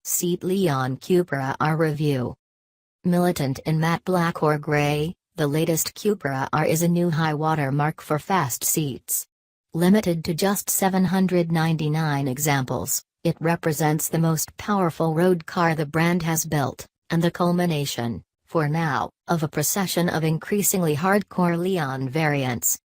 Seat Leon Cupra R review. Militant in matte black or gray, the latest Cupra R is a new high-water mark for fast seats. Limited to just 799 examples, it represents the most powerful road car the brand has built, and the culmination, for now, of a procession of increasingly hardcore Leon variants.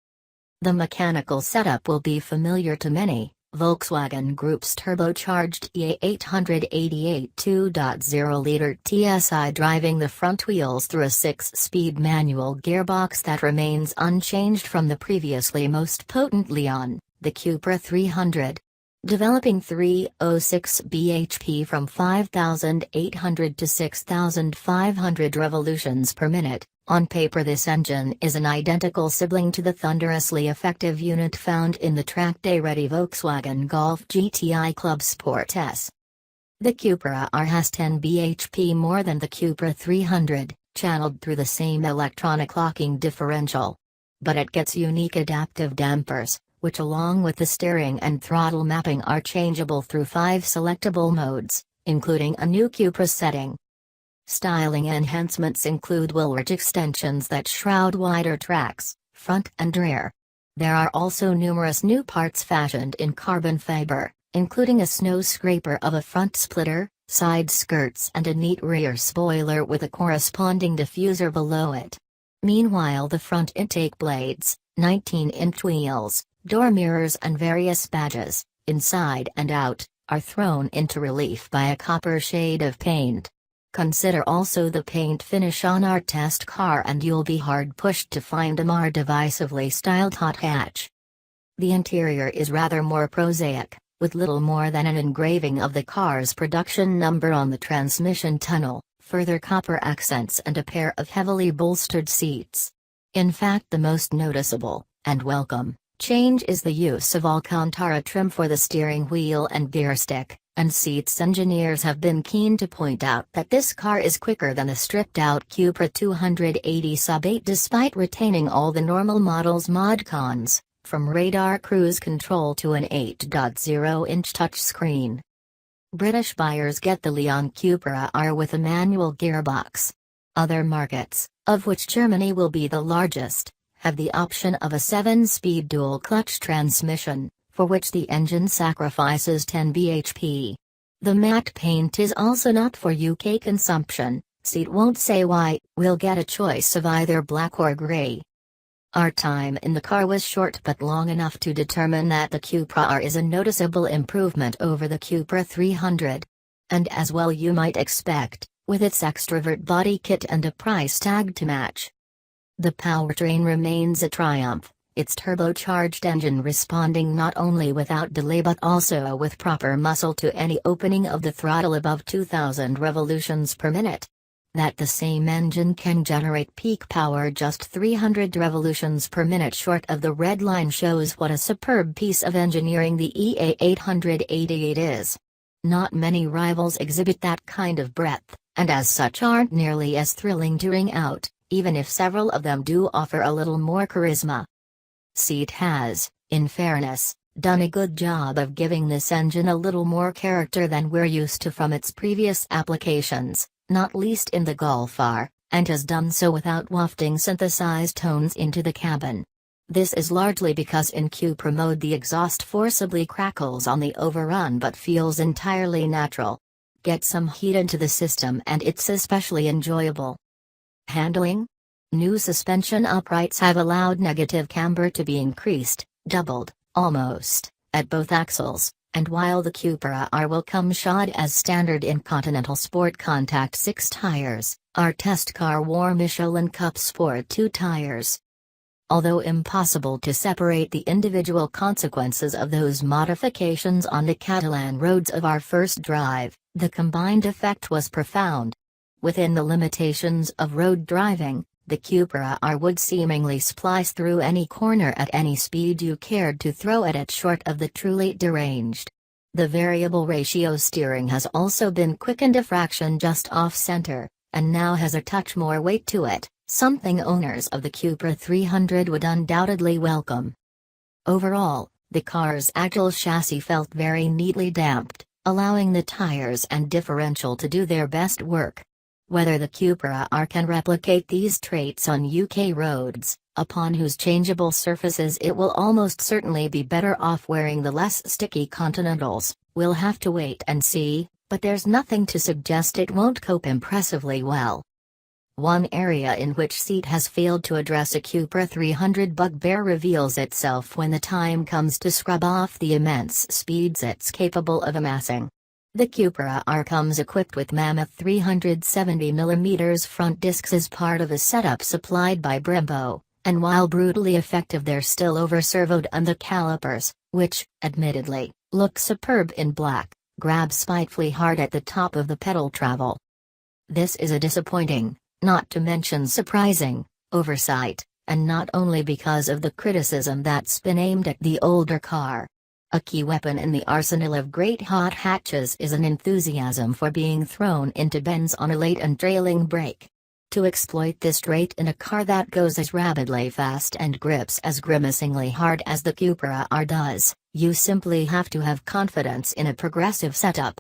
The mechanical setup will be familiar to many. Volkswagen Group's turbocharged E888 2.0-liter TSI driving the front wheels through a 6-speed manual gearbox that remains unchanged from the previously most potent Leon, the Cupra 300. Developing 306 bhp from 5,800 to 6,500 revolutions per minute, on paper this engine is an identical sibling to the thunderously effective unit found in the track-day-ready Volkswagen Golf GTI Club Sport S. The Cupra R has 10 bhp more than the Cupra 300, channeled through the same electronic locking differential. But it gets unique adaptive dampers, which along with the steering and throttle mapping are changeable through 5 selectable modes, including a new Cupra setting. Styling enhancements include wheel ridge extensions that shroud wider tracks, front and rear. There are also numerous new parts fashioned in carbon fiber, including a snow scraper of a front splitter, side skirts and a neat rear spoiler with a corresponding diffuser below it. Meanwhile, the front intake blades, 19-inch wheels, door mirrors and various badges, inside and out, are thrown into relief by a copper shade of paint. Consider also the paint finish on our test car and you'll be hard-pushed to find a more divisively styled hot hatch. The interior is rather more prosaic, with little more than an engraving of the car's production number on the transmission tunnel, further copper accents and a pair of heavily bolstered seats. In fact, the most noticeable, and welcome, change is the use of Alcantara trim for the steering wheel and gear stick, and seats engineers have been keen to point out that this car is quicker than the stripped-out Cupra 280 Sub-8 despite retaining all the normal model's mod cons, from radar cruise control to an 8.0-inch touchscreen. British buyers get the Leon Cupra R with a manual gearbox. Other markets, of which Germany will be the largest, have the option of a 7-speed dual-clutch transmission, for which the engine sacrifices 10 bhp. The matte paint is also not for UK consumption, Seat won't say why. We'll get a choice of either black or grey. Our time in the car was short but long enough to determine that the Cupra R is a noticeable improvement over the Cupra 300. And as well you might expect, with its extrovert body kit and a price tag to match. The powertrain remains a triumph, its turbocharged engine responding not only without delay but also with proper muscle to any opening of the throttle above 2,000 revolutions per minute. That the same engine can generate peak power just 300 revolutions per minute short of the red line shows what a superb piece of engineering the EA888 is. Not many rivals exhibit that kind of breadth, and as such aren't nearly as thrilling to ring out, even if several of them do offer a little more charisma. Seat has, in fairness, done a good job of giving this engine a little more character than we're used to from its previous applications, not least in the Golf R, and has done so without wafting synthesized tones into the cabin. This is largely because in Cupra mode the exhaust forcibly crackles on the overrun but feels entirely natural. Get some heat into the system and it's especially enjoyable. Handling? New suspension uprights have allowed negative camber to be increased, doubled, almost, at both axles, and while the Cupra R will come shod as standard in Continental Sport Contact 6 tires, our test car wore Michelin Cup Sport 2 tires. Although impossible to separate the individual consequences of those modifications on the Catalan roads of our first drive, the combined effect was profound. Within the limitations of road driving, the Cupra R would seemingly splice through any corner at any speed you cared to throw at it short of the truly deranged. The variable ratio steering has also been quickened a fraction just off-center, and now has a touch more weight to it, something owners of the Cupra 300 would undoubtedly welcome. Overall, the car's agile chassis felt very neatly damped, allowing the tires and differential to do their best work. Whether the Cupra R can replicate these traits on UK roads, upon whose changeable surfaces it will almost certainly be better off wearing the less sticky Continentals, we'll have to wait and see, but there's nothing to suggest it won't cope impressively well. One area in which Seat has failed to address a Cupra 300 bugbear reveals itself when the time comes to scrub off the immense speeds it's capable of amassing. The Cupra R comes equipped with mammoth 370mm front discs as part of a setup supplied by Brembo, and while brutally effective they're still over-servoed on the calipers, which, admittedly, look superb in black, grab spitefully hard at the top of the pedal travel. This is a disappointing, not to mention surprising, oversight, and not only because of the criticism that's been aimed at the older car. A key weapon in the arsenal of great hot hatches is an enthusiasm for being thrown into bends on a late and trailing brake. To exploit this trait in a car that goes as rabidly fast and grips as grimacingly hard as the Cupra R does, you simply have to have confidence in a progressive setup.